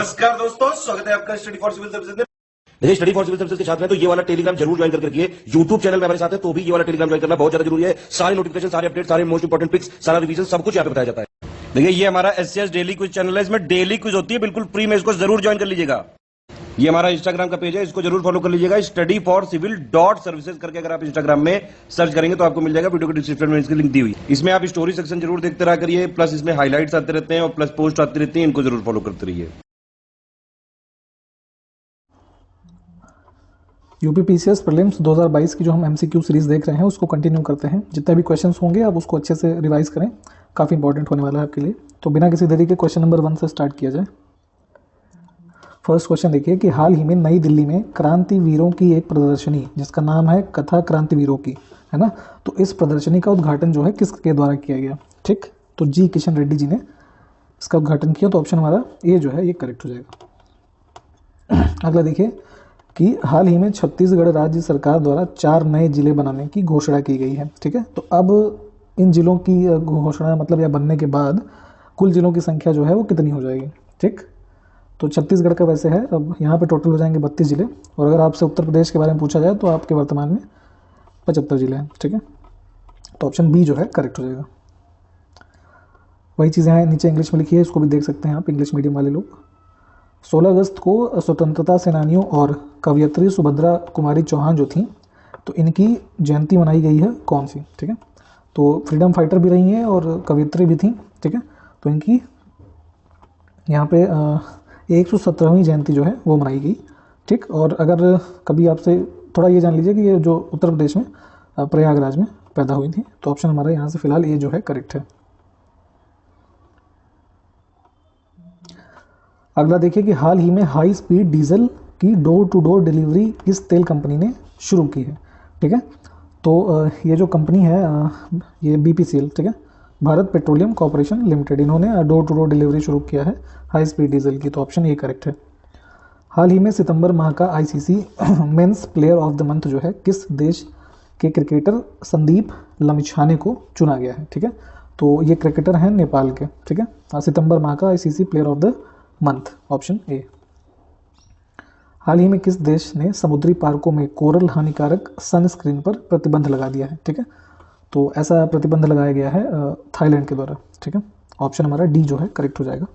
नमस्कार दोस्तों, स्वागत है आपका स्टडी फॉर सिविल सर्विसेज में। देखिए, स्टडी फॉर सिविल सर्विसेज के छात्र हैं तो ये वाला टेलीग्राम जरूर ज्वाइन करके रखिए। यूट्यूब चैनल में हमारे साथ है तो भी ये वाला टेलीग्राम ज्वाइन करना बहुत ज्यादा जरूरी है। सारे नोटिफिकेशन, सारे अपडेट, सारे मोस्ट इंपोर्टेंट पिक्स, सारा रिवीजन सब कुछ यहाँ पे बताया जाता है। देखिए, ये हमारा एससीएस डेली क्विज चैनल है, इसमें डेली क्विज होती है, बिल्कुल फ्री में, इसको जरूर ज्वाइन कर लीजिएगा। ये हमारा इंस्टाग्राम का पेज है, इसको जरूर फॉलो कर लीजिएगा। Study for civil dot services करके अगर आप इंस्टाग्राम में सर्च करेंगे तो आपको मिल जाएगा। वीडियो के डिस्क्रिप्शन में इसकी लिंक दी हुई। इसमें आप स्टोरी सेक्शन जरूर देखते रहा करिए, प्लस इसमें हाईलाइट्स आते रहते हैं और प्लस पोस्ट आती रहती है, इनको जरूर फॉलो करते रहिए। यूपीपीसीएस प्रीलिम्स 2022 की जो हम एमसीक्यू सीरीज देख रहे हैं उसको कंटिन्यू करते हैं। जितने भी क्वेश्चंस होंगे आप उसको अच्छे से रिवाइज करें, काफ़ी इंपॉर्टेंट होने वाला है आपके लिए। तो बिना किसी देरी के क्वेश्चन नंबर 1 से स्टार्ट किया जाए। फर्स्ट क्वेश्चन देखिए कि हाल ही में नई दिल्ली में क्रांतिवीरों की एक प्रदर्शनी जिसका नाम है कथा क्रांतिवीरों की, है ना, तो इस प्रदर्शनी का उद्घाटन जो है किसके द्वारा किया गया? ठीक, तो जी किशन रेड्डी जी ने इसका उद्घाटन किया। तो ऑप्शन हमारा ए जो है ये करेक्ट हो जाएगा। अगला देखिए कि हाल ही में छत्तीसगढ़ राज्य सरकार द्वारा 4 नए जिले बनाने की घोषणा की गई है। ठीक है, तो अब इन जिलों की घोषणा मतलब या बनने के बाद कुल जिलों की संख्या जो है वो कितनी हो जाएगी? ठीक, तो छत्तीसगढ़ का वैसे है, अब यहाँ पे टोटल हो जाएंगे 32 जिले, और अगर आपसे उत्तर प्रदेश के बारे में पूछा जाए तो आपके वर्तमान में 75 जिले हैं। ठीक है, तो ऑप्शन बी जो है करेक्ट हो जाएगा। वही चीज़ें हैं नीचे इंग्लिश में लिखी है, इसको भी देख सकते हैं आप, इंग्लिश मीडियम वाले लोग। 16 अगस्त को स्वतंत्रता सेनानियों और कवयित्री सुभद्रा कुमारी चौहान जो थी, तो इनकी जयंती मनाई गई है कौन सी? ठीक है, तो फ्रीडम फाइटर भी रही हैं और कवयित्री भी थी। ठीक है, तो इनकी यहाँ पे 117वीं जयंती जो है वो मनाई गई। ठीक, और अगर कभी आपसे थोड़ा ये जान लीजिए कि ये जो उत्तर प्रदेश में प्रयागराज में पैदा हुई थी। तो ऑप्शन हमारा यहाँ से फिलहाल ये जो है करेक्ट है। अगला देखिए कि हाल ही में हाई स्पीड डीजल की डोर टू डोर डिलीवरी किस तेल कंपनी ने शुरू की है? ठीक है, तो ये जो कंपनी है ये बीपीसीएल, ठीक है, भारत पेट्रोलियम कॉर्पोरेशन लिमिटेड, इन्होंने डोर टू डोर डिलीवरी शुरू किया है हाई स्पीड डीजल की। तो ऑप्शन ए करेक्ट है। हाल ही में सितंबर माह का ICC men's player of the month जो है किस देश के क्रिकेटर संदीप लमिछाने को चुना गया है? ठीक है, तो ये क्रिकेटर हैं नेपाल के। ठीक है, सितंबर माह का ICC player of the month, option A. हाल ही में किस देश ने समुद्री पार्कों में कोरल हानिकारक सनस्क्रीन पर प्रतिबंध लगा दिया है? ठीक है, तो ऐसा प्रतिबंध लगाया गया है थाईलैंड के द्वारा। ठीक है, ऑप्शन हमारा डी जो है करेक्ट हो जाएगा।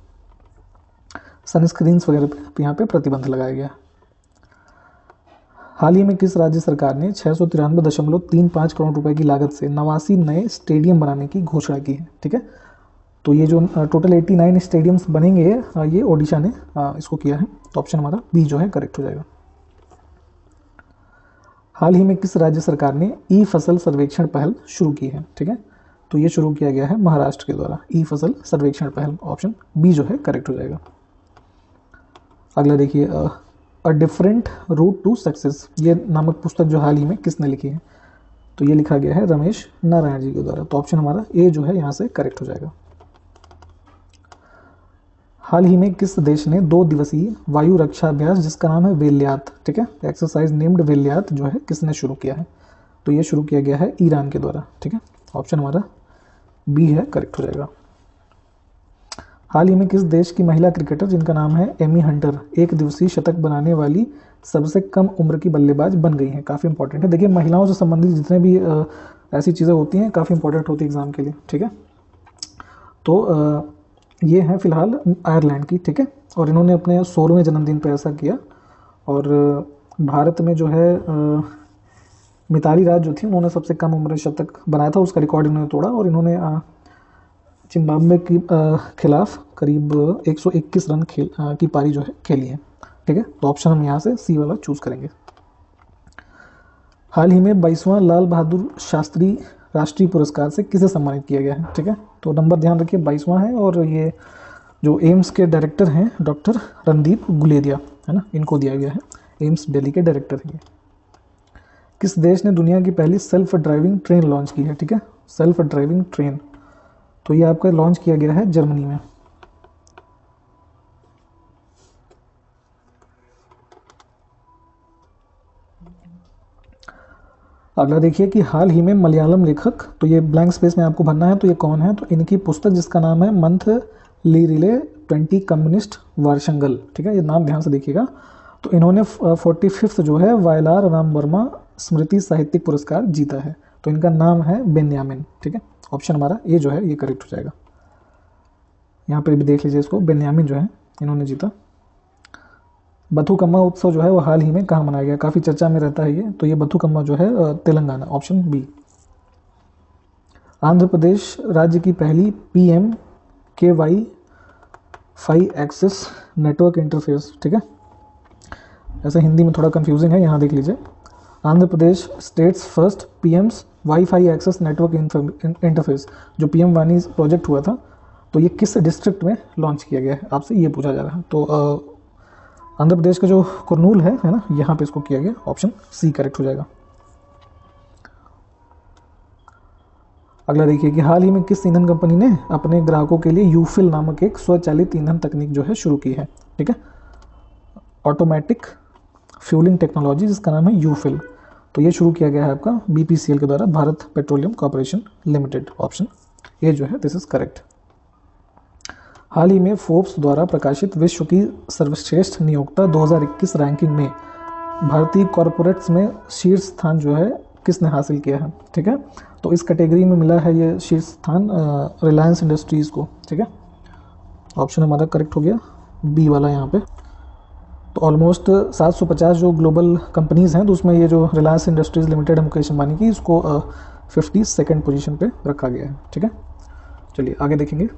सनस्क्रीन्स वगैरह पे यहाँ पे प्रतिबंध लगाया गया। हाल ही में किस राज्य सरकार ने 693.35 करोड़ रुपए की लागत से 89 नए स्टेडियम बनाने की घोषणा की है? ठीक है, तो ये जो टोटल 89 स्टेडियम्स बनेंगे ये ओडिशा ने इसको किया है। तो ऑप्शन हमारा बी जो है करेक्ट हो जाएगा। हाल ही में किस राज्य सरकार ने ई फसल सर्वेक्षण पहल शुरू की है? ठीक है, तो ये शुरू किया गया है महाराष्ट्र के द्वारा ई फसल सर्वेक्षण पहल, ऑप्शन बी जो है करेक्ट हो जाएगा। अगला देखिए a different route to success, ये नामक पुस्तक जो हाल ही में किसने लिखी है? तो ये लिखा गया है रमेश नारायण जी के द्वारा। तो ऑप्शन हमारा ए जो है यहाँ से करेक्ट हो जाएगा। हाल ही में किस देश ने 2 दिवसीय वायु रक्षा अभ्यास जिसका नाम है वेल्यात, ठीक है, एक्सरसाइज नेम्ड वेल्यात जो है किसने शुरू किया है? तो ये शुरू किया गया है ईरान के द्वारा। ठीक है, ऑप्शन हमारा बी है करेक्ट हो जाएगा। हाल ही में किस देश की महिला क्रिकेटर जिनका नाम है एमी हंटर 1 दिवसीय शतक बनाने वाली सबसे कम उम्र की बल्लेबाज बन गई हैं? काफ़ी इंपॉर्टेंट है। देखिए, महिलाओं से संबंधित जितने भी ऐसी चीज़ें होती हैं काफ़ी इंपॉर्टेंट होती है एग्जाम के लिए। ठीक है, तो ये है फिलहाल आयरलैंड की। ठीक है, और इन्होंने अपने 100वें जन्मदिन पर ऐसा किया। और भारत में जो है मिताली राज जो थी उन्होंने सबसे कम उम्र शतक बनाया था, उसका रिकॉर्ड इन्होंने तोड़ा और इन्होंने जिम्बाब्वे के खिलाफ करीब 121 रन की पारी जो है खेली है। ठीक है, तो ऑप्शन हम यहाँ से सी वाला चूज़ करेंगे। हाल ही में 22वां लाल बहादुर शास्त्री राष्ट्रीय पुरस्कार से किसे सम्मानित किया गया है? ठीक है, तो नंबर ध्यान रखिए 22वां है, और ये जो एम्स के डायरेक्टर हैं डॉक्टर रणदीप गुलेरिया, है ना, इनको दिया गया है। एम्स दिल्ली के डायरेक्टर हैं ये। किस देश ने दुनिया की पहली सेल्फ ड्राइविंग ट्रेन लॉन्च की है? ठीक है, सेल्फ ड्राइविंग ट्रेन, तो ये आपका लॉन्च किया गया है जर्मनी में। अगला देखिए कि हाल ही में मलयालम लेखक, तो ये ब्लैंक स्पेस में आपको भरना है, तो ये कौन है? तो इनकी पुस्तक जिसका नाम है मंथ लीरिले 20 कम्युनिस्ट वारशंगल, ठीक है, ये नाम ध्यान से देखिएगा। तो इन्होंने 45th जो है वायलार राम वर्मा स्मृति साहित्यिक पुरस्कार जीता है। तो इनका नाम है बेन्यामिन, ठीक है। ऑप्शन हमारा ए जो है ये करेक्ट हो जाएगा। यहाँ पे भी देख लीजिए इसको, बेन्यामिन जो है इन्होंने जीता। बथुकम्मा उत्सव जो है वो हाल ही में कहाँ मनाया गया, काफ़ी चर्चा में रहता है ये। तो ये बथुकम्मा जो है तेलंगाना, ऑप्शन बी। आंध्र प्रदेश राज्य की पहली PMKY 5 एक्सेस नेटवर्क इंटरफेस, ठीक है। ऐसा हिंदी में थोड़ा कंफ्यूजिंग है, यहाँ देख लीजिए। Andhra Pradesh states first PM's wifi access network interface, जो PM वानी प्रोजेक्ट हुआ था, तो ये किस डिस्ट्रिक्ट में लॉन्च किया गया है, आपसे ये पूछा जा रहा है। तो आंध्र प्रदेश का जो कुरनूल है ना, यहाँ पे इसको किया गया, ऑप्शन सी करेक्ट हो जाएगा। अगला देखिए कि हाल ही में किस ईंधन कंपनी ने अपने ग्राहकों के लिए यूफिल नामक एक स्वचालित ईंधन तकनीक जो है शुरू की है, ठीक है। ऑटोमेटिक फ्यूलिंग टेक्नोलॉजी, जिसका नाम है यूफिल। तो ये शुरू किया गया है आपका BPCL के द्वारा, Bharat petroleum corporation limited, option A जो है दिस इज करेक्ट। हाल ही में फोर्ब्स द्वारा प्रकाशित विश्व की सर्वश्रेष्ठ नियोक्ता 2021 रैंकिंग में भारतीय कॉरपोरेट्स में शीर्ष स्थान जो है किसने हासिल किया है, ठीक है। तो इस कैटेगरी में मिला है ये शीर्ष स्थान रिलायंस इंडस्ट्रीज़ को, ठीक है। ऑप्शन हमारा करेक्ट हो गया बी वाला यहाँ पे। तो ऑलमोस्ट 750 जो ग्लोबल कंपनीज़ हैं, तो उसमें ये जो रिलायंस इंडस्ट्रीज़ लिमिटेड मुकेश अंबानी की, इसको 52nd पोजीशन पे रखा गया है, ठीक है। चलिए आगे देखेंगे।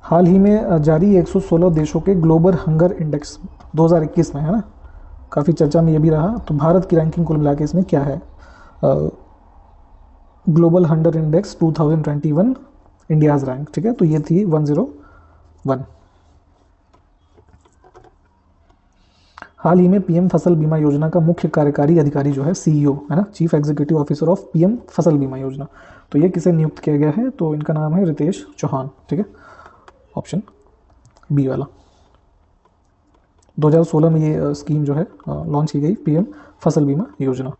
हाल ही में जारी 116 देशों के ग्लोबल हंगर इंडेक्स 2021 में, है ना, काफ़ी चर्चा में ये भी रहा। तो भारत की रैंकिंग कुल मिला के इसमें क्या है, global hunger index 2021 India's rank, ठीक है। तो ये थी 101। हाल ही में PM फसल बीमा योजना का मुख्य कार्यकारी अधिकारी जो है CEO, है ना, chief executive officer of PM फसल बीमा योजना, तो ये किसे नियुक्त किया गया है, तो इनका नाम है रितेश चौहान, ठीक है। ऑप्शन बी वाला। 2016 में ये स्कीम जो है लॉन्च की गई, PM फसल बीमा योजना।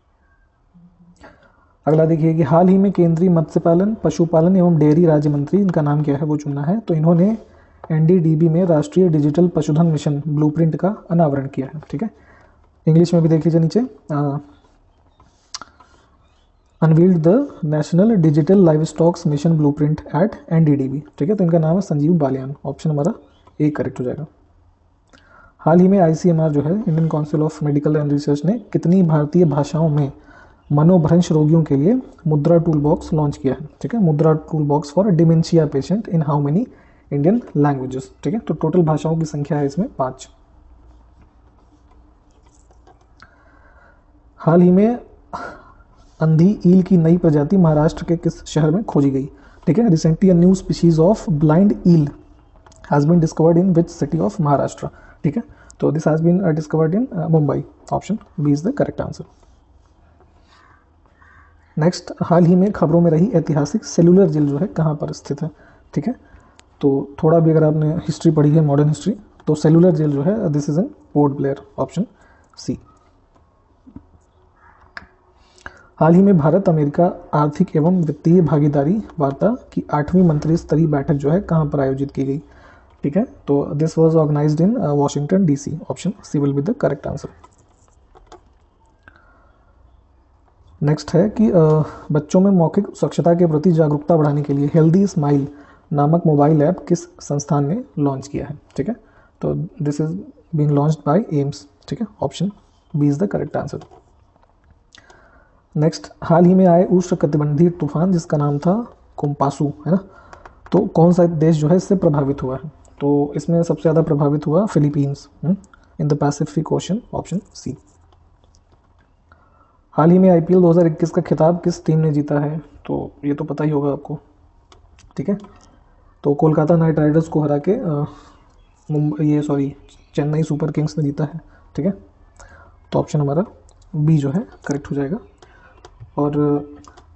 अगला देखिए कि हाल ही में केंद्रीय मत्स्य पालन, पशुपालन एवं डेयरी राज्य मंत्री, इनका नाम क्या है वो चुनना है। तो इन्होंने NDDB में राष्ट्रीय डिजिटल पशुधन मिशन ब्लूप्रिंट का अनावरण किया है, ठीक है। इंग्लिश में भी देख लीजिए नीचे, unveiled the National Digital Live Stocks Mission blueprint at NDDB, ठीक है। तो इनका नाम है संजीव बालियान, ऑप्शन हमारा ए करेक्ट हो जाएगा। हाल ही में ICMR जो है Indian council of medical and research ने कितनी भारतीय भाषाओं में मनोभ्रंश रोगियों के लिए मुद्रा टूल बॉक्स लॉन्च किया है, ठीक है। मुद्रा tool box for dementia patient in how many Indian languages, ठीक है। तो टोटल भाषाओं की संख्या है इसमें 5। हाल ही में अंधी ईल की नई प्रजाति महाराष्ट्र के किस शहर में खोजी गई, ठीक है। Recently a new species of blind eel has been discovered in which city of Maharashtra, ठीक है। तो this has been discovered in Mumbai, option B is the correct answer. Next, हाल ही में खबरों में रही ऐतिहासिक सेलुलर जेल जो है कहाँ पर स्थित है, ठीक है। तो थोड़ा भी अगर आपने हिस्ट्री पढ़ी है, मॉडर्न हिस्ट्री, तो सेलुलर जेल जो है this is in Port Blair, option C. हाल ही में भारत अमेरिका आर्थिक एवं वित्तीय भागीदारी वार्ता की 8वीं मंत्री स्तरीय बैठक जो है कहाँ पर आयोजित की गई, ठीक है। तो this was organised in Washington DC, option C will be the correct answer. Next है कि बच्चों में मौखिक स्वच्छता के प्रति जागरूकता बढ़ाने के लिए हेल्दी स्माइल नामक मोबाइल ऐप किस संस्थान ने लॉन्च किया है, ठीक है। तो this is been launched by AIIMS, ठीक है। Option B is the correct answer. Next, हाल ही में आए उष्णकटिबंधीय तूफान जिसका नाम था कोम्पासू, है ना, तो कौन सा देश जो है इससे प्रभावित हुआ है, तो इसमें सबसे ज़्यादा प्रभावित हुआ Philippines in the Pacific Ocean, option C. हाल ही में IPL 2021 का खिताब किस टीम ने जीता है, तो ये तो पता ही होगा आपको, ठीक है। तो कोलकाता नाइट राइडर्स को हरा के चेन्नई सुपर किंग्स ने जीता है, ठीक है। तो ऑप्शन हमारा बी जो है करेक्ट हो जाएगा। और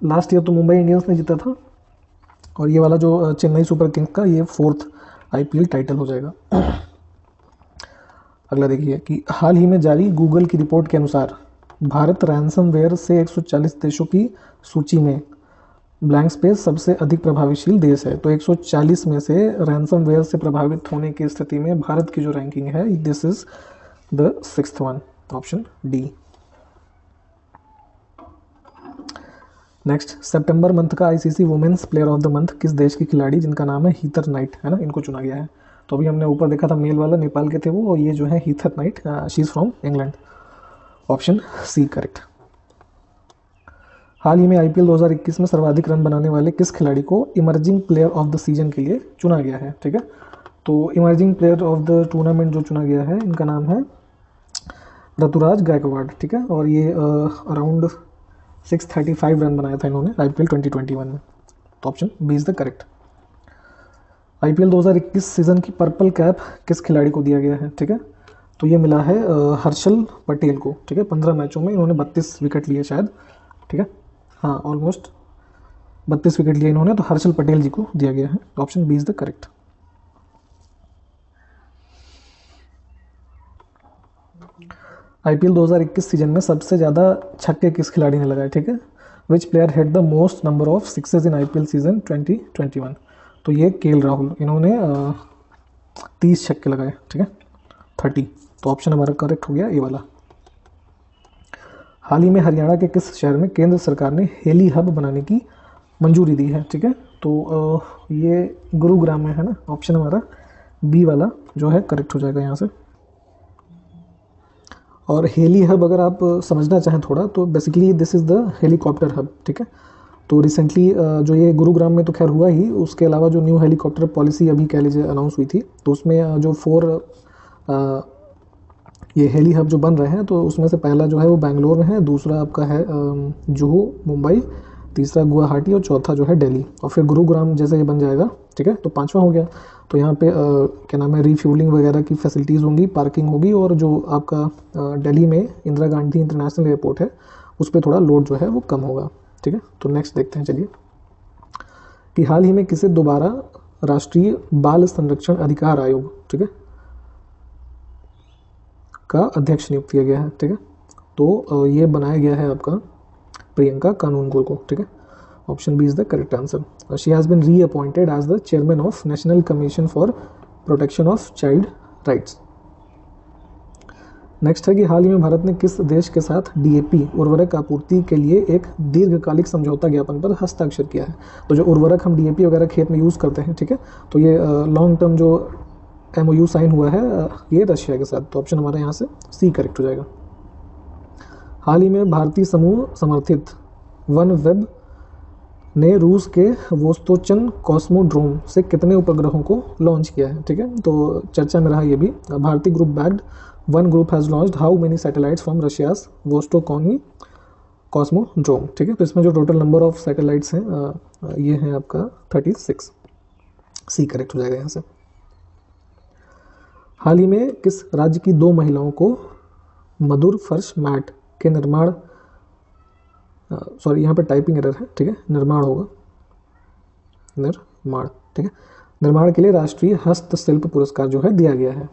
लास्ट ईयर तो मुंबई इंडियंस ने जीता था, और ये वाला जो चेन्नई सुपर किंग्स का ये 4th IPL टाइटल हो जाएगा। अगला देखिए कि हाल ही में जारी गूगल की रिपोर्ट के अनुसार भारत रैंसमवेयर से 140 देशों की सूची में ब्लैंक स्पेस सबसे अधिक प्रभावशील देश है, तो 140 में से रैंसमवेयर से प्रभावित होने की स्थिति में भारत की जो रैंकिंग है, this is the 6th one, option D. Next, सितंबर मंथ का ICC women's player of the month किस देश की खिलाड़ी जिनका नाम है हीथर नाइट, है ना, इनको चुना गया है। तो अभी हमने ऊपर देखा था मेल वाला नेपाल के थे वो, और ये जो है Heather Knight, she is from England, option C correct. हाल ही में आईपीएल 2021 में सर्वाधिक रन बनाने वाले किस खिलाड़ी को emerging player of the season के लिए चुना गया है, ठीक है। तो emerging player of the tournament जो चुना गया है, इनका नाम है ऋतुराज गायकवाड़, ठीक है, और ये अराउंड 635 रन बनाया था इन्होंने आईपीएल 2021 में, तो option B is the correct. IPL 2021 season की पर्पल कैप किस खिलाड़ी को दिया गया है, ठीक है, तो ये मिला है हर्षल पटेल को, ठीक है। 15 मैचों में इन्होंने 32 विकेट लिए शायद, ठीक है, हाँ ऑलमोस्ट 32 विकेट लिए इन्होंने, तो हर्षल पटेल जी को दिया गया है, option B is the correct. IPL 2021 season में सबसे ज़्यादा छक्के किस खिलाड़ी ने लगाए, ठीक है, विच player had the most number of sixes in IPL season 2021, तो ये केएल राहुल, इन्होंने 30 छक्के लगाए, ठीक है, 30, तो ऑप्शन हमारा करेक्ट हो गया ए वाला। हाल ही में हरियाणा के किस शहर में केंद्र सरकार ने हेली हब बनाने की मंजूरी दी है, ठीक है, तो ये गुरुग्राम में है ना, ऑप्शन हमारा बी वाला जो है करेक्ट हो जाएगा यहाँ से। और हेली हब अगर आप समझना चाहें थोड़ा, तो basically this is the helicopter hub, ठीक है। तो रिसेंटली जो ये गुरुग्राम में तो खैर हुआ ही, उसके अलावा जो न्यू हेलीकॉप्टर पॉलिसी अभी कह लीजिए अनाउंस हुई थी, तो उसमें जो 4 ये हेली हब जो बन रहे हैं, तो उसमें से पहला जो है वो बैंगलोर में है, दूसरा आपका है जुहू मुंबई, तीसरा गुवाहाटी, और चौथा जो है दिल्ली, और फिर गुरुग्राम जैसे ये बन जाएगा, ठीक है, तो 5वां हो गया। तो यहाँ पे क्या नाम है, रीफ्यूलिंग वगैरह की फैसिलिटीज़ होंगी, पार्किंग होगी, और जो आपका दिल्ली में इंदिरा गांधी इंटरनेशनल एयरपोर्ट है, उस पर थोड़ा लोड जो है वो कम होगा, ठीक है। तो नेक्स्ट देखते हैं, चलिए, कि हाल ही में किसे दोबारा राष्ट्रीय बाल संरक्षण अधिकार आयोग, ठीक है, का अध्यक्ष नियुक्त किया गया है, ठीक है। तो ये बनाया गया है आपका प्रियंका कानूनगो को, ठीक है, option B is the correct answer. She has been reappointed as the chairman of National Commission for Protection of Child Rights. Next है कि हाल ही में भारत ने किस देश के साथ डीएपी उर्वरक आपूर्ति के लिए एक दीर्घकालिक समझौता ज्ञापन पर हस्ताक्षर किया है। तो जो उर्वरक हम डीएपी वगैरह खेत में यूज़ करते हैं, ठीक है, तो ये लॉन्ग टर्म जो एमओयू साइन हुआ है ये रशिया के साथ, तो ऑप्शन हमारा यहाँ से सी करेक्ट हो जाएगा। हाल ही में भारतीय समूह समर्थित वन वेब ने रूस के वोस्तोचन कॉस्मोड्रोम से कितने उपग्रहों को लॉन्च किया है, ठीक है, तो चर्चा में रहा ये भी। भारतीय group bagged one group has launched how many satellites from Russia's Vostochny cosmodrome, ठीक है, तो इसमें जो टोटल नंबर ऑफ सैटेलाइट्स हैं ये है आपका 36, सी करेक्ट हो जाएगा यहाँ से। हाल ही में किस राज्य की 2 महिलाओं को मधुर फर्श मैट के निर्माण, सॉरी यहाँ पे टाइपिंग एरर है, ठीक है, निर्माण होगा, निर्माण, ठीक है, निर्माण के लिए राष्ट्रीय हस्तशिल्प पुरस्कार जो है दिया गया है,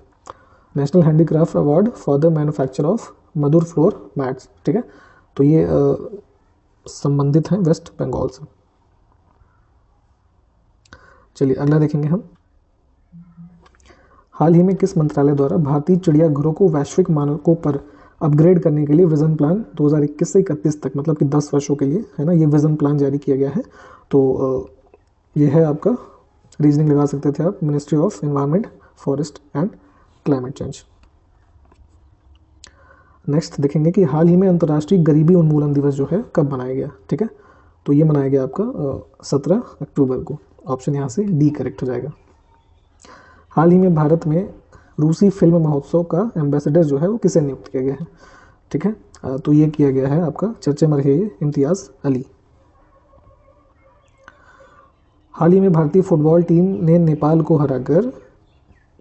national handicraft award for the manufacture of Madhur floor mats, ठीक है, तो ये संबंधित हैं वेस्ट बंगाल से। चलिए अगला देखेंगे हम। हाल ही में किस मंत्रालय द्वारा भारतीय चिड़ियाघरों को वैश्विक मानकों पर अपग्रेड करने के लिए विजन प्लान 2021 से 31 तक, मतलब कि 10 वर्षों के लिए, है ना, ये विजन प्लान जारी किया गया है। तो ये है आपका, रीजनिंग लगा सकते थे आप, ministry of environment, forest and climate change. Next देखेंगे कि हाल ही में अंतर्राष्ट्रीय गरीबी उन्मूलन दिवस जो है कब मनाया गया, ठीक है, तो ये मनाया गया आपका 17 अक्टूबर को, ऑप्शन यहाँ से डी करेक्ट हो जाएगा। हाल ही में भारत में रूसी फिल्म महोत्सव का एम्बेसडर जो है वो किसे नियुक्त किया गया है, ठीक है, तो ये किया गया है आपका चर्चे में रहे इम्तियाज़ अली। हाल ही में भारतीय फुटबॉल टीम ने नेपाल को हराकर,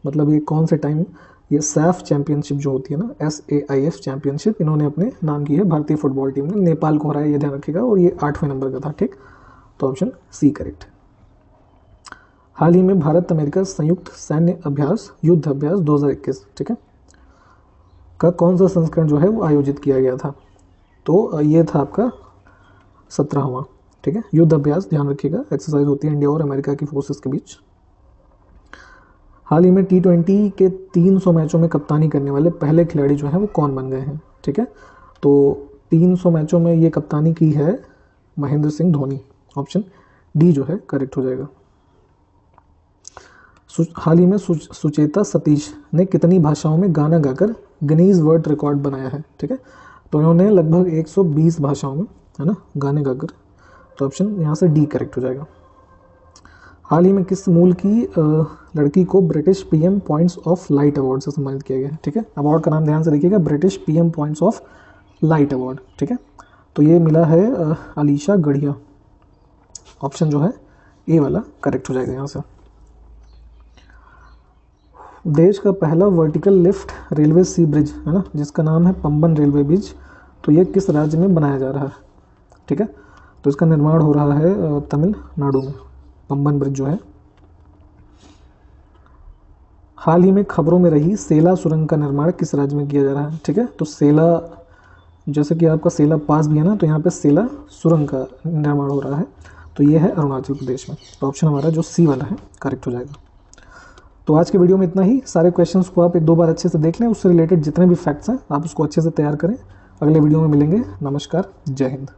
मतलब ये कौन से टाइम, ये सैफ चैंपियनशिप जो होती है ना, SAIF चैंपियनशिप, इन्होंने अपने नाम की है भारतीय फुटबॉल टीम ने, नेपाल को हराया, ये ध्यान रखिएगा, और ये 8वें नंबर का था, ठीक, तो ऑप्शन सी करेक्ट। हाल ही में भारत अमेरिका संयुक्त सैन्य अभ्यास युद्ध अभ्यास 2021, ठीक है, का कौन सा संस्करण जो है वो आयोजित किया गया था, तो ये था आपका 17वां, ठीक है, युद्ध अभ्यास ध्यान रखिएगा, एक्सरसाइज होती है इंडिया और अमेरिका की फोर्सेस के बीच। हाल ही में T20 के 300 मैचों में कप्तानी करने वाले पहले खिलाड़ी जो हैं वो कौन बन गए हैं, ठीक है। तो 300 मैचों में ये कप्तानी की है महेंद्र सिंह धोनी, ऑप्शन डी जो है करेक्ट हो जाएगा। हाल ही में सुचेता सतीश ने कितनी भाषाओं में गाना गाकर गिनीज वर्ल्ड रिकॉर्ड बनाया है, ठीक है। तो इन्होंने लगभग 120 भाषाओं में, है ना, गाने गाकर, तो ऑप्शन यहाँ से डी करेक्ट हो जाएगा। हाल ही में किस मूल की लड़की को British PM points of light award से सम्मानित किया गया है, ठीक है। अवार्ड का नाम ध्यान से देखिएगा, British PM points of light award, ठीक है। तो ये मिला है अलीशा गढ़िया, ऑप्शन जो है ए वाला करेक्ट हो जाएगा यहाँ से। देश का पहला वर्टिकल लिफ्ट रेलवे सी ब्रिज, है ना, जिसका नाम है पंबन रेलवे ब्रिज, तो ये किस राज्य में बनाया जा रहा है, ठीक है। तो इसका निर्माण हो रहा है तमिलनाडु में, पंबन ब्रिज जो है। हाल ही में खबरों में रही सेला सुरंग का निर्माण किस राज्य में किया जा रहा है, ठीक है। तो सेला, जैसे कि आपका सेला पास भी है ना, तो यहाँ पे सेला सुरंग का निर्माण हो रहा है, तो ये है अरुणाचल प्रदेश में। तो ऑप्शन हमारा जो सी वाला है करेक्ट हो जाएगा। तो आज के वीडियो में इतना ही। सारे क्वेश्चंस को आप एक दो बार अच्छे से देख लें, उससे रिलेटेड जितने भी फैक्ट्स हैं आप उसको अच्छे से तैयार करें। अगले वीडियो में मिलेंगे। नमस्कार, जय हिंद।